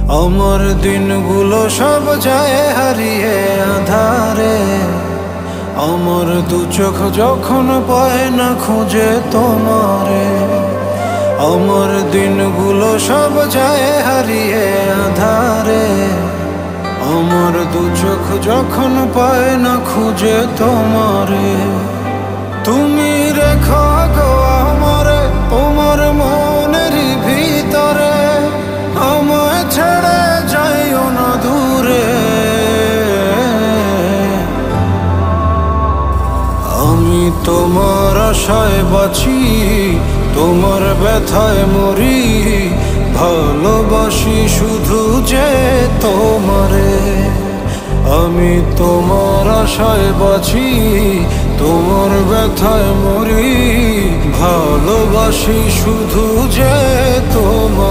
আমার দিনগুলো সব যায় হারিয়ে আধারে। আমার দু চোখ যখন পায় না খুঁজে তোমারে। আমার দিনগুলো সব যায় হারিয়ে আধারে। আমার দু চোখ যখন পায় না খুঁজে তোমারে। তুমি রেখো গো আমারে তোমার মনের ভিতরে, আমায় ছেড়ে যাইও না দূরে। আমি তোমার আশায় বাঁচি, তোমার ব্যথায় মরি, ভালোবাসি শুধু যে তোমারে। আমি তোমার আশায় বাঁচি, তোমার ব্যথায় মরি, ভালোবাসি শুধু যে তোমার।